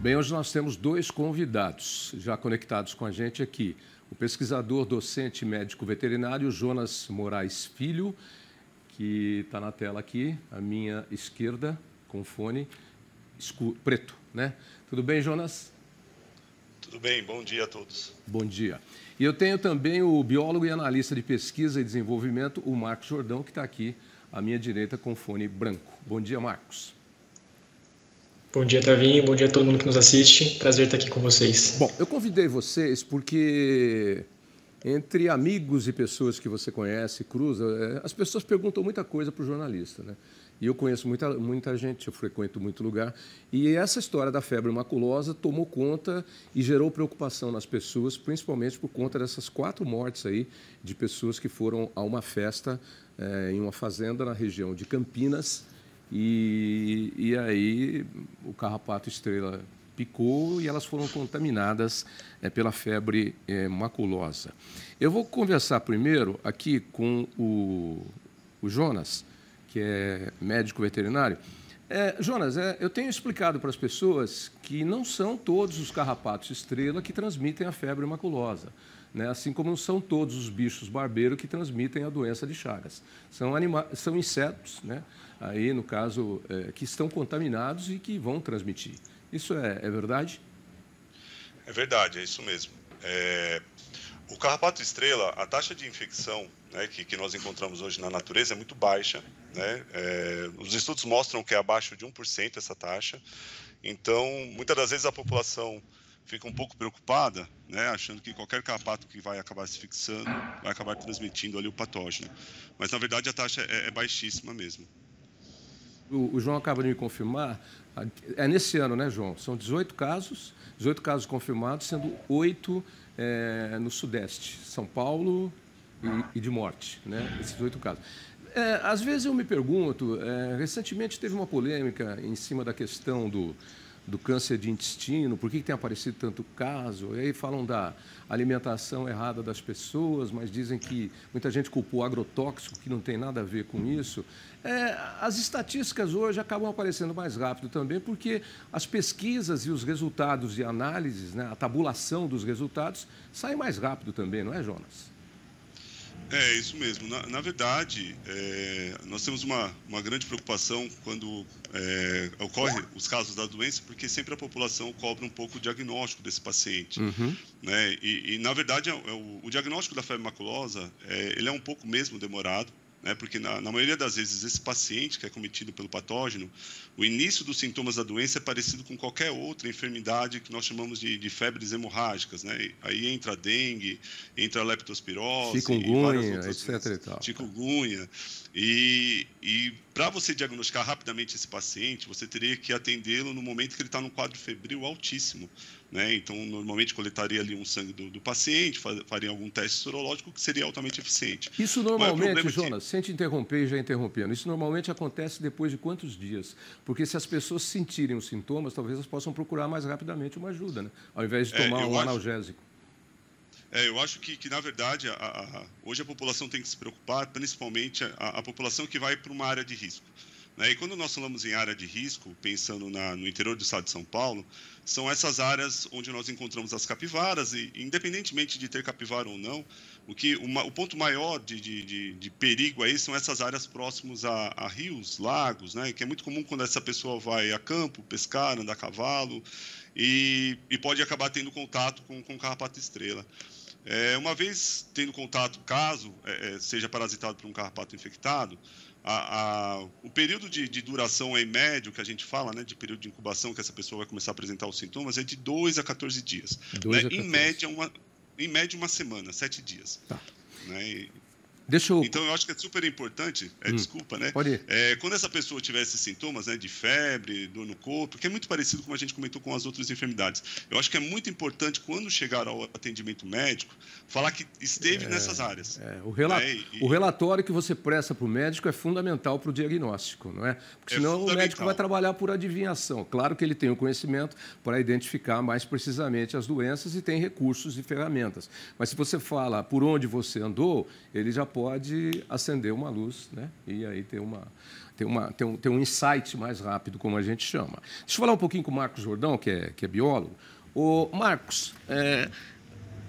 Bem, hoje nós temos dois convidados já conectados com a gente aqui. O pesquisador, docente e médico veterinário Jonas Moraes Filho, que está na tela aqui, à minha esquerda, com fone preto, né? Tudo bem, Jonas? Tudo bem, bom dia a todos. Bom dia. E eu tenho também o biólogo e analista de pesquisa e desenvolvimento, o Marcos Jordão, que está aqui à minha direita com fone branco. Bom dia, Marcos. Bom dia, Tavinho. Bom dia a todo mundo que nos assiste. Prazer estar aqui com vocês. Bom, eu convidei vocês porque, entre amigos e pessoas que você conhece, cruza, as pessoas perguntam muita coisa para o jornalista, né? E eu conheço muita gente, eu frequento muito lugar. E essa história da febre maculosa tomou conta e gerou preocupação nas pessoas, principalmente por conta dessas 4 mortes aí de pessoas que foram a uma festa em uma fazenda na região de Campinas. E aí o carrapato estrela picou e elas foram contaminadas pela febre maculosa. Eu vou conversar primeiro aqui com o Jonas, que é médico veterinário. Jonas, eu tenho explicado para as pessoas que não são todos os carrapatos estrela que transmitem a febre maculosa, né? Assim como não são todos os bichos barbeiros que transmitem a doença de Chagas. São insetos, né? Aí, no caso, que estão contaminados e que vão transmitir. Isso é verdade? É verdade, é isso mesmo. O carrapato estrela, a taxa de infecção, né, que nós encontramos hoje na natureza é muito baixa, né? Os estudos mostram que é abaixo de 1% essa taxa. Então, muitas das vezes a população fica um pouco preocupada, né, achando que qualquer carrapato que vai acabar se fixando vai acabar transmitindo ali o patógeno. Mas, na verdade, a taxa é baixíssima mesmo. O João acaba de me confirmar, é nesse ano, né, João? São 18 casos confirmados, sendo 8 no Sudeste, São Paulo e de morte, né? Esses 8 casos. Às vezes eu me pergunto, recentemente teve uma polêmica em cima da questão do câncer de intestino, por que tem aparecido tanto caso? E aí falam da alimentação errada das pessoas, mas dizem que muita gente culpou agrotóxico, que não tem nada a ver com isso. As estatísticas hoje acabam aparecendo mais rápido também, porque as pesquisas e os resultados de análises, né, a tabulação dos resultados, saem mais rápido também, não é, Jonas? É isso mesmo. Na verdade, nós temos uma grande preocupação quando ocorre os casos da doença, porque sempre a população cobra um pouco o diagnóstico desse paciente. Uhum. Né? E, na verdade, o diagnóstico da febre maculosa ele é um pouco mesmo demorado, né? Porque, na maioria das vezes, esse paciente que é cometido pelo patógeno, o início dos sintomas da doença é parecido com qualquer outra enfermidade que nós chamamos de febres hemorrágicas, né? Aí entra a dengue, entra a leptospirose, chikungunya, etc. E tal. Chikungunya. E para você diagnosticar rapidamente esse paciente, você teria que atendê-lo no momento que ele está num quadro febril altíssimo, né? Então, normalmente coletaria ali um sangue do paciente, faria algum teste sorológico que seria altamente eficiente. Isso normalmente, Jonas, sem te interromper e já interrompendo, isso normalmente acontece depois de quantos dias? Porque se as pessoas sentirem os sintomas, talvez elas possam procurar mais rapidamente uma ajuda, né? Ao invés de tomar um analgésico. Eu acho que na verdade, hoje a população tem que se preocupar, principalmente a população que vai para uma área de risco. E quando nós falamos em área de risco, pensando no interior do estado de São Paulo, são essas áreas onde nós encontramos as capivaras, e independentemente de ter capivara ou não, o ponto maior de perigo aí são essas áreas próximas a rios, lagos, né? Que é muito comum quando essa pessoa vai a campo, pescar, andar a cavalo, e pode acabar tendo contato com carrapato estrela. Uma vez tendo contato, caso seja parasitado por um carrapato infectado, o período de duração em médio, que a gente fala, né, de período de incubação, que essa pessoa vai começar a apresentar os sintomas, é de 2 a 14 dias. Né? Em média, uma semana, 7 dias. Tá. Né? Então, eu acho que é super importante, desculpa, né? Quando essa pessoa tiver esses sintomas, né, de febre, dor no corpo, que é muito parecido com a gente comentou com as outras enfermidades, eu acho que é muito importante, quando chegar ao atendimento médico, falar que esteve nessas áreas. O relatório que você presta para o médico é fundamental para o diagnóstico, não é? Porque senão o médico vai trabalhar por adivinhação. Claro que ele tem o conhecimento para identificar mais precisamente as doenças e tem recursos e ferramentas. Mas se você fala por onde você andou, ele já pode pode acender uma luz, né? E aí ter um insight mais rápido, como a gente chama. Deixa eu falar um pouquinho com o Marcos Jordão, que é biólogo. Ô, Marcos,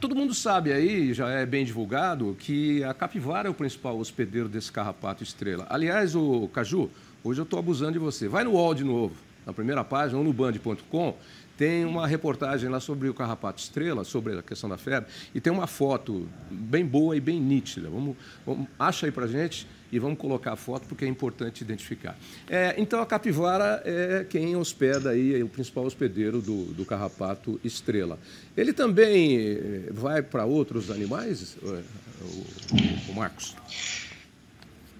todo mundo sabe aí, já é bem divulgado, que a capivara é o principal hospedeiro desse carrapato estrela. Aliás, o Caju, hoje eu estou abusando de você. Vai no UOL de novo, na primeira página, ou no band.com, tem uma reportagem lá sobre o carrapato estrela, sobre a questão da febre, e tem uma foto bem boa e bem nítida. Acha aí para a gente e vamos colocar a foto, porque é importante identificar. Então, a capivara é quem hospeda aí, é o principal hospedeiro do carrapato estrela. Ele também vai para outros animais, o Marcos?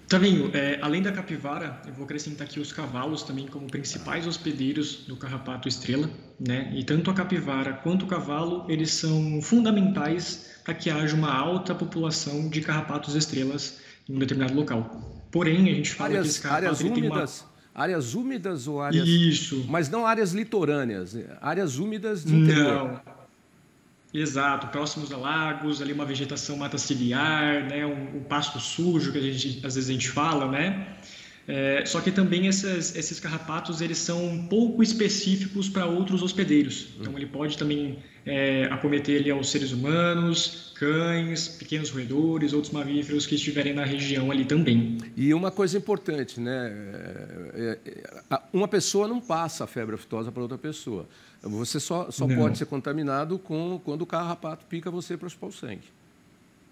Tavinho, além da capivara, eu vou acrescentar aqui os cavalos também como principais hospedeiros do carrapato estrela, né? E tanto a capivara quanto o cavalo, eles são fundamentais para que haja uma alta população de carrapatos estrelas em um determinado local. Porém, a gente fala que esse carrapato tem uma... Áreas úmidas ou áreas... Isso. Mas não áreas litorâneas, áreas úmidas de interior. Não. Exato, próximos a lagos, ali uma vegetação mata ciliar, né, um pasto sujo que às vezes a gente fala, né? Só que também esses carrapatos eles são pouco específicos para outros hospedeiros. Então ele pode também acometer ali aos seres humanos, cães, pequenos roedores, outros mamíferos que estiverem na região ali também. E uma coisa importante, né? Uma pessoa não passa a febre aftosa para outra pessoa. Você só pode ser contaminado quando o carrapato pica você para chupar o sangue.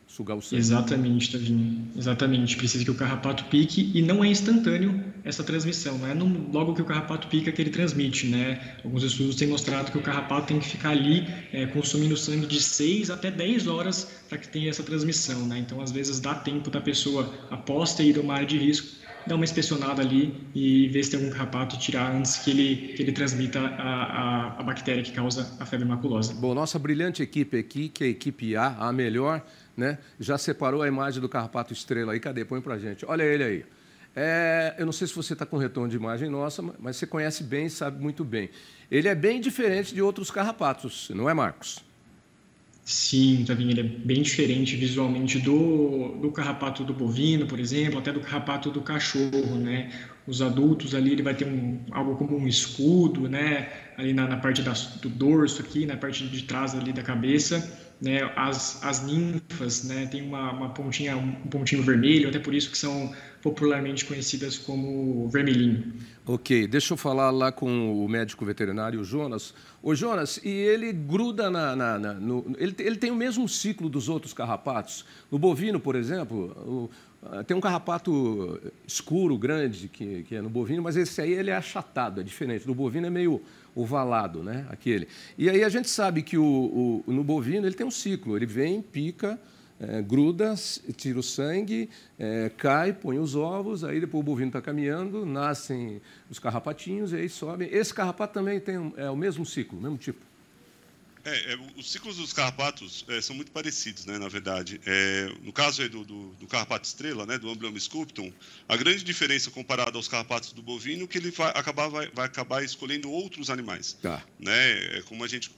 Sugar o sangue. Exatamente, Tavinho. Exatamente. Precisa que o carrapato pique e não é instantâneo essa transmissão. Não é logo que o carrapato pica que ele transmite, né? Alguns estudos têm mostrado que o carrapato tem que ficar ali consumindo sangue de 6 até 10 horas para que tenha essa transmissão, né? Então, às vezes, dá tempo da pessoa, após ter ido a uma área de risco, dar uma inspecionada ali e ver se tem algum carrapato e tirar antes que ele transmita a bactéria que causa a febre maculosa. Bom, nossa brilhante equipe aqui, que é a equipe A melhor, né, já separou a imagem do carrapato estrela aí. Cadê? Põe pra gente. Olha ele aí. Eu não sei se você está com retorno de imagem nossa, mas você conhece bem e sabe muito bem. Ele é bem diferente de outros carrapatos, não é, Marcos? Sim, Tavinho, ele é bem diferente visualmente do carrapato do bovino, por exemplo, até do carrapato do cachorro, né? Os adultos ali, ele vai ter algo como um escudo, né? Ali na parte do dorso aqui, na parte de trás ali da cabeça, né? As ninfas, né? Tem um pontinho vermelho, até por isso que são popularmente conhecidas como vermelhinho. Ok, deixa eu falar lá com o médico veterinário, o Jonas. Ô, Jonas, e ele gruda ele tem o mesmo ciclo dos outros carrapatos? No bovino, por exemplo, tem um carrapato escuro, grande, que é no bovino, mas esse aí ele é achatado, é diferente. No bovino é meio ovalado, né? Aquele. E aí a gente sabe que no bovino ele tem um ciclo, ele vem, pica, gruda, tira o sangue, cai, põe os ovos, aí depois o bovino está caminhando, nascem os carrapatinhos e aí sobem. Esse carrapato também tem o mesmo ciclo, o mesmo tipo. Os ciclos dos carrapatos são muito parecidos, né, na verdade. No caso aí do carrapato estrela, né, do Amblyomys sculptum, a grande diferença comparada aos carrapatos do bovino é que ele vai acabar escolhendo outros animais. Tá. Né? Como a gente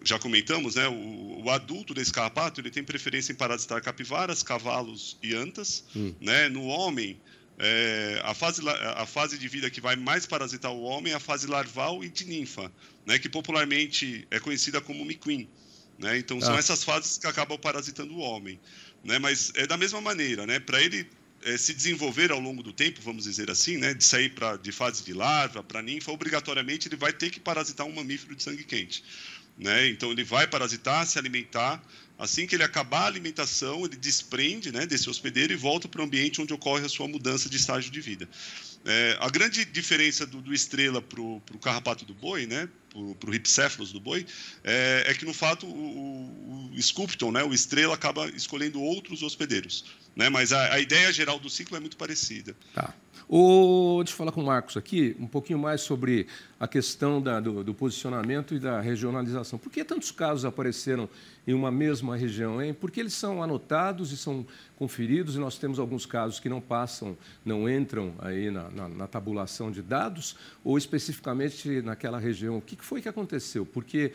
já comentamos, né, o adulto desse carrapato ele tem preferência em parasitar capivaras, cavalos e antas. Né? No homem, a fase de vida que vai mais parasitar o homem é a fase larval e de ninfa, né, que popularmente é conhecida como miquim. Né? Então, são essas fases que acabam parasitando o homem. Né? Mas é da mesma maneira, né? Para ele se desenvolver ao longo do tempo, vamos dizer assim, né, de sair de fase de larva para ninfa, obrigatoriamente ele vai ter que parasitar um mamífero de sangue quente. Né? Então, ele vai parasitar, se alimentar. Assim que ele acabar a alimentação, ele desprende, né, desse hospedeiro e volta para o ambiente onde ocorre a sua mudança de estágio de vida. A grande diferença do estrela para o carrapato do boi, né, para o Rhipcephalus do boi, é que, no fato, o sculpton, né, o estrela, acaba escolhendo outros hospedeiros. Né, mas a ideia geral do ciclo é muito parecida. Tá. Deixa eu falar com o Marcos aqui um pouquinho mais sobre a questão do posicionamento e da regionalização. Por que tantos casos apareceram em uma mesma região, hein? Porque eles são anotados e são conferidos, e nós temos alguns casos que não entram aí na tabulação de dados, ou especificamente naquela região. O que foi que aconteceu? Porque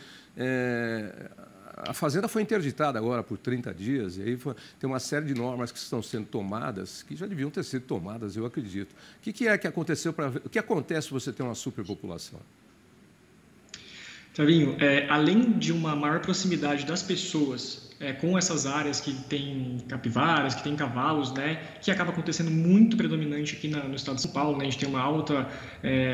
a fazenda foi interditada agora por 30 dias, e aí tem uma série de normas que estão sendo tomadas, que já deviam ter sido tomadas, eu acredito. O que é que aconteceu o que acontece se você tem uma superpopulação? Fabinho, além de uma maior proximidade das pessoas com essas áreas que tem capivaras, que tem cavalos, né, que acaba acontecendo muito predominante aqui no estado de São Paulo, né, a gente tem uma alta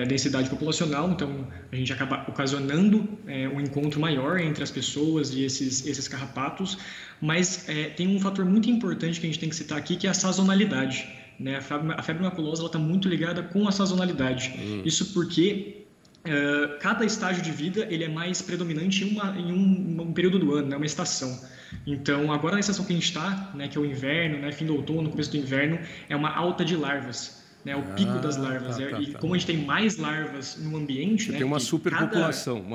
densidade populacional, então a gente acaba ocasionando um encontro maior entre as pessoas e esses carrapatos, mas tem um fator muito importante que a gente tem que citar aqui, que é a sazonalidade, né? A febre maculosa está muito ligada com a sazonalidade. Isso porque cada estágio de vida ele é mais predominante em um período do ano, né, uma estação. Então, agora na estação que a gente está, né, que é o inverno, né, fim do outono, começo do inverno, é uma alta de larvas, né, o pico das larvas. E como a gente tem mais larvas no ambiente... Tem uma superpopulação,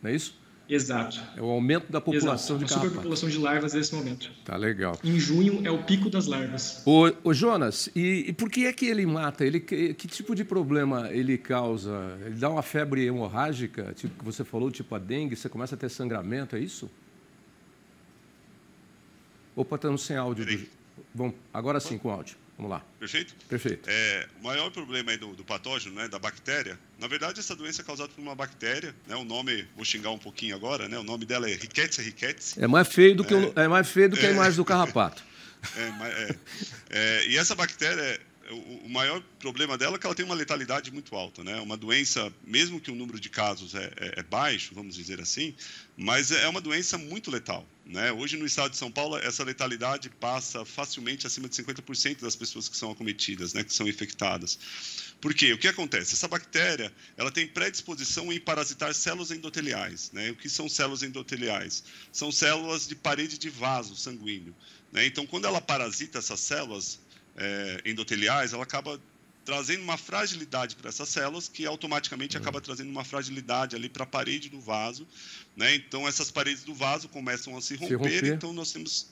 não é isso? Exato. É o aumento da população de carrapatos. Uma superpopulação de larvas nesse momento. Tá legal. Em junho é o pico das larvas. Ô Jonas, e por que é que ele mata? Que tipo de problema ele causa? Ele dá uma febre hemorrágica, tipo que você falou, tipo a dengue, você começa a ter sangramento, é isso? Opa, estamos sem áudio. Bom, agora sim, com áudio. Vamos lá. Perfeito? Perfeito. O maior problema aí do patógeno, né, da bactéria, na verdade, essa doença é causada por uma bactéria, né, o nome, vou xingar um pouquinho agora, né, o nome dela é Rickettsia rickettsii. É mais feio do que a imagem do carrapato. E essa bactéria, o maior problema dela é que ela tem uma letalidade muito alta, né? Uma doença, mesmo que o número de casos é baixo, vamos dizer assim, mas é uma doença muito letal, né? Hoje no estado de São Paulo essa letalidade passa facilmente acima de 50% das pessoas que são acometidas, né? Que são infectadas. Por quê? O que acontece? Essa bactéria ela tem predisposição em parasitar células endoteliais, né? O que são células endoteliais? São células de parede de vaso sanguíneo, né? Então, quando ela parasita essas células endoteliais, ela acaba trazendo uma fragilidade para essas células, que automaticamente acaba trazendo uma fragilidade ali para a parede do vaso, né? Então, essas paredes do vaso começam a se romper. Então nós temos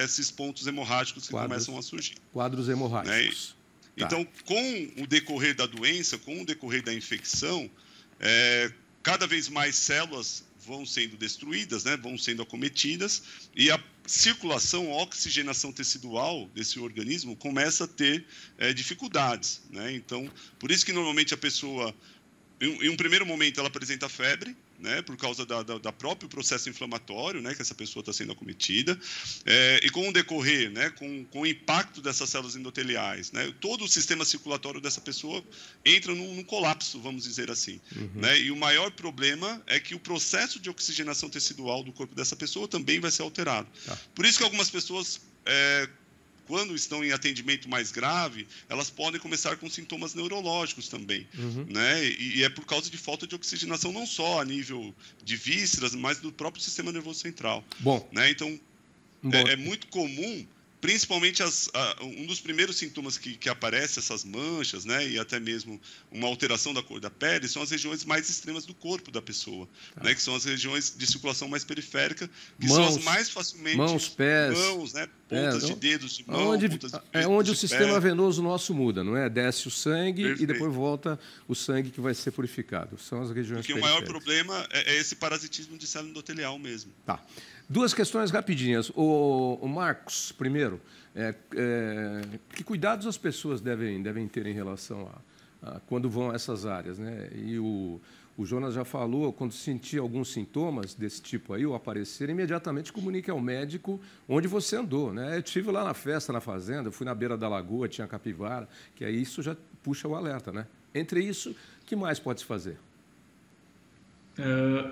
esses pontos hemorrágicos que começam a surgir. Quadros hemorrágicos. Né? Então, com o decorrer da doença, com o decorrer da infecção, cada vez mais células vão sendo destruídas, né, vão sendo acometidas, e a circulação, a oxigenação tecidual desse organismo começa a ter dificuldades, né? Então, por isso que normalmente a pessoa, em um primeiro momento, ela apresenta febre, né, por causa da próprio processo inflamatório, né, que essa pessoa está sendo acometida, e com o decorrer, né, com o impacto dessas células endoteliais, né, todo o sistema circulatório dessa pessoa entra num colapso, vamos dizer assim. Né, e o maior problema é que o processo de oxigenação tecidual do corpo dessa pessoa também vai ser alterado. Por isso que algumas pessoas... quando estão em atendimento mais grave, elas podem começar com sintomas neurológicos também, né? E é por causa de falta de oxigenação, não só a nível de vísceras, mas do próprio sistema nervoso central. Bom. Né? Então, é muito comum, principalmente um dos primeiros sintomas que aparece, essas manchas, né? E até mesmo uma alteração da cor da pele, são as regiões mais extremas do corpo da pessoa, né? Que são as regiões de circulação mais periférica, que são as mais facilmente... Mãos, pés... Mãos, né? Pontas de dedos de mão, onde o sistema venoso nosso muda, não é? Desce o sangue. Perfeito. E depois volta o sangue que vai ser purificado. São as regiões periféricas. Porque o maior problema é esse parasitismo de célula endotelial mesmo. Tá. Duas questões rapidinhas. O Marcos, primeiro, que cuidados as pessoas devem ter em relação a quando vão a essas áreas, né? E o Jonas já falou, quando sentir alguns sintomas desse tipo aí, ou aparecer, imediatamente comunique ao médico onde você andou, né? Eu estive lá na festa, na fazenda, fui na beira da lagoa, tinha capivara, que aí isso já puxa o alerta, né? Entre isso, o que mais pode se fazer?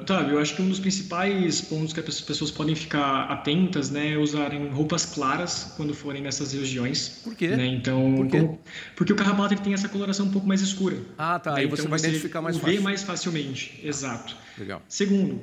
Otávio, eu acho que um dos principais pontos que as pessoas podem ficar atentas, né, é usarem roupas claras quando forem nessas regiões. Por quê? Né? Então, por quê? Porque o carrapato ele tem essa coloração um pouco mais escura. Ah, tá. Aí então você vai identificar mais fácil. Vê mais facilmente, exato. Legal. Segundo,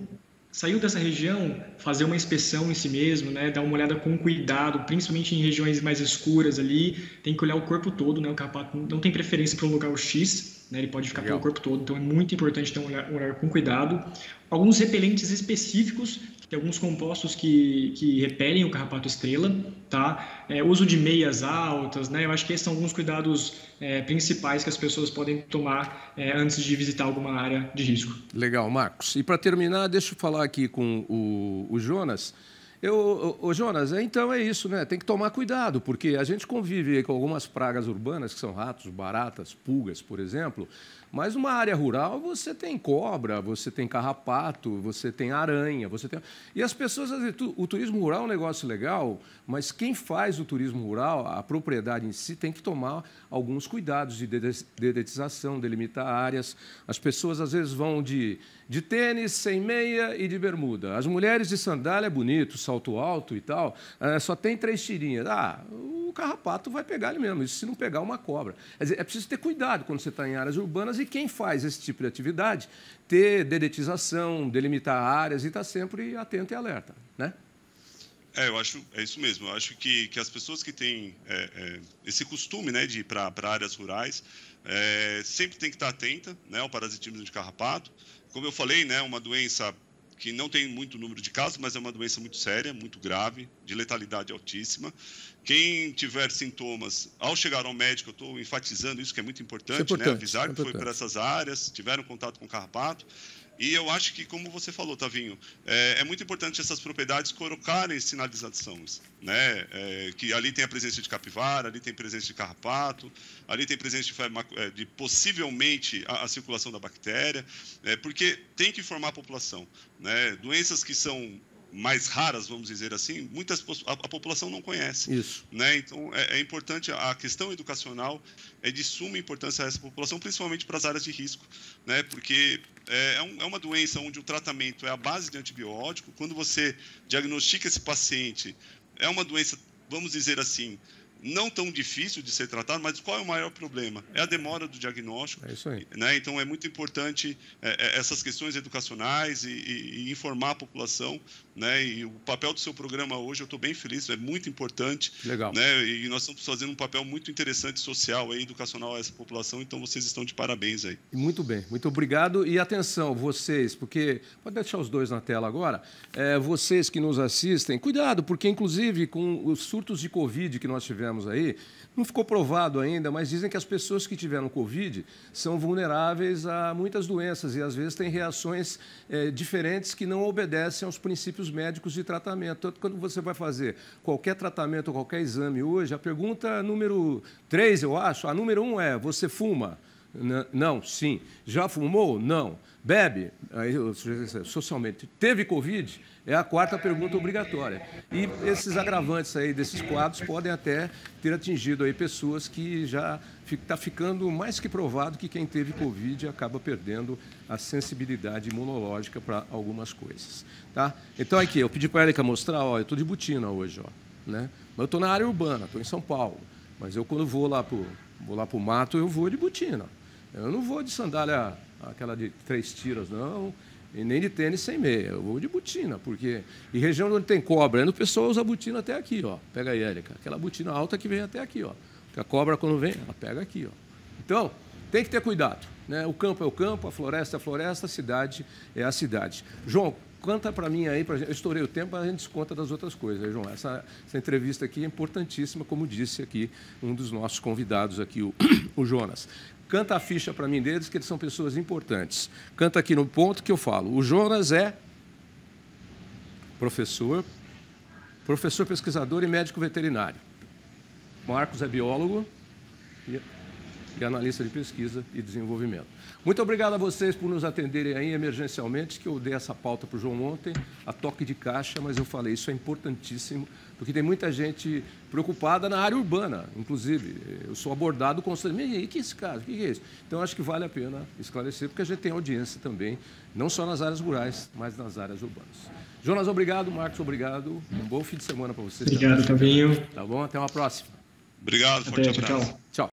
saiu dessa região, fazer uma inspeção em si mesmo, né, dar uma olhada com cuidado, principalmente em regiões mais escuras ali, tem que olhar o corpo todo, né, o carrapato não tem preferência para um lugar X, né, ele pode ficar pelo corpo todo, então é muito importante ter um olhar com cuidado. Alguns repelentes específicos tem alguns compostos que repelem o carrapato estrela, tá? Uso de meias altas, né? Eu acho que esses são alguns cuidados principais que as pessoas podem tomar antes de visitar alguma área de risco. Legal, Marcos. E para terminar, deixa eu falar aqui com o Jonas. Jonas, então é isso, né? Tem que tomar cuidado, porque a gente convive com algumas pragas urbanas, que são ratos, baratas, pulgas, por exemplo, mas numa área rural você tem cobra, você tem carrapato, você tem aranha, você tem... E as pessoas, o turismo rural é um negócio legal, mas quem faz o turismo rural, a propriedade em si, tem que tomar alguns cuidados de dedetização, delimitar áreas. As pessoas, às vezes, vão de tênis, sem meia e de bermuda. As mulheres de sandália é bonito, salto alto e tal, só tem 3 tirinhas. O carrapato vai pegar ele mesmo, isso se não pegar uma cobra. Quer dizer, é preciso ter cuidado quando você está em áreas urbanas e quem faz esse tipo de atividade, ter dedetização, delimitar áreas e estar sempre atento e alerta, né? Eu acho, é isso mesmo. Eu acho que as pessoas que têm esse costume, né, de ir para áreas rurais, sempre tem que estar atenta, né, ao parasitismo de carrapato. Como eu falei, né, uma doença que não tem muito número de casos, mas é uma doença muito séria, muito grave, de letalidade altíssima. Quem tiver sintomas, ao chegar ao médico, eu estou enfatizando isso, que é muito importante, né, avisar que foi por essas áreas, tiveram contato com carrapato. E eu acho que, como você falou, Tavinho, é muito importante essas propriedades colocarem sinalizações, né? Que ali tem a presença de capivara, ali tem presença de carrapato, ali tem presença de possivelmente a circulação da bactéria, porque tem que informar a população, né? Doenças que são mais raras, vamos dizer assim, a população não conhece. Isso. Né? Então, é importante, a questão educacional é de suma importância a essa população, principalmente para as áreas de risco, né? Porque é uma doença onde o tratamento é a base de antibiótico. Quando você diagnostica esse paciente, é uma doença, vamos dizer assim, não tão difícil de ser tratado, mas qual é o maior problema? É a demora do diagnóstico. É isso aí. Né? Então, é muito importante essas questões educacionais e informar a população. Né? E o papel do seu programa hoje, eu estou bem feliz, é muito importante. Legal. Né? E nós estamos fazendo um papel muito interessante social e educacional a essa população, então vocês estão de parabéns aí. Muito bem, muito obrigado. E atenção, vocês, porque... Pode deixar os dois na tela agora. Vocês que nos assistem, cuidado, porque inclusive com os surtos de Covid que nós tivemos aí, não ficou provado ainda, mas dizem que as pessoas que tiveram Covid são vulneráveis a muitas doenças e, às vezes, têm reações diferentes que não obedecem aos princípios médicos de tratamento. Tanto quando você vai fazer qualquer tratamento ou qualquer exame hoje, a pergunta número 3, eu acho, a número 1 é: você fuma? Não, sim. Já fumou? Não. Bebe? Aí, socialmente. Teve Covid? É a 4ª pergunta obrigatória. E esses agravantes aí desses quadros podem até ter atingido aí pessoas que já está ficando mais que provado que quem teve Covid acaba perdendo a sensibilidade imunológica para algumas coisas. Tá? Então, aqui, eu pedi para a Érica mostrar, ó, eu estou de botina hoje, ó, né? Mas eu estou na área urbana, estou em São Paulo. Mas eu, quando vou lá para o mato, eu vou de botina. Eu não vou de sandália, aquela de 3 tiras, não, e nem de tênis sem meia. Eu vou de botina, porque em região onde tem cobra, o pessoal usa botina até aqui, ó. Pega aí, Érica, aquela botina alta que vem até aqui, ó. Porque a cobra, quando vem, ela pega aqui, ó. Então, tem que ter cuidado, né? O campo é o campo, a floresta é a floresta, a cidade é a cidade. João, canta para mim aí, eu estourei o tempo, a gente desconta das outras coisas, João. Essa entrevista aqui é importantíssima, como disse aqui um dos nossos convidados aqui, o Jonas. Canta a ficha para mim deles, que eles são pessoas importantes. Canta aqui no ponto que eu falo. O Jonas é professor pesquisador e médico veterinário. Marcos é biólogo e analista de pesquisa e desenvolvimento. Muito obrigado a vocês por nos atenderem aí emergencialmente, que eu dei essa pauta para o João ontem, a toque de caixa, mas eu falei, isso é importantíssimo, porque tem muita gente preocupada na área urbana, inclusive. Eu sou abordado constantemente, e aí, que é esse caso? O que é isso? Então, acho que vale a pena esclarecer, porque a gente tem audiência também, não só nas áreas rurais, mas nas áreas urbanas. Jonas, obrigado. Marcos, obrigado. Um bom fim de semana para vocês. Obrigado, Tavinho. Tá bom? Até uma próxima. Obrigado, forte abraço. Tchau. Tchau.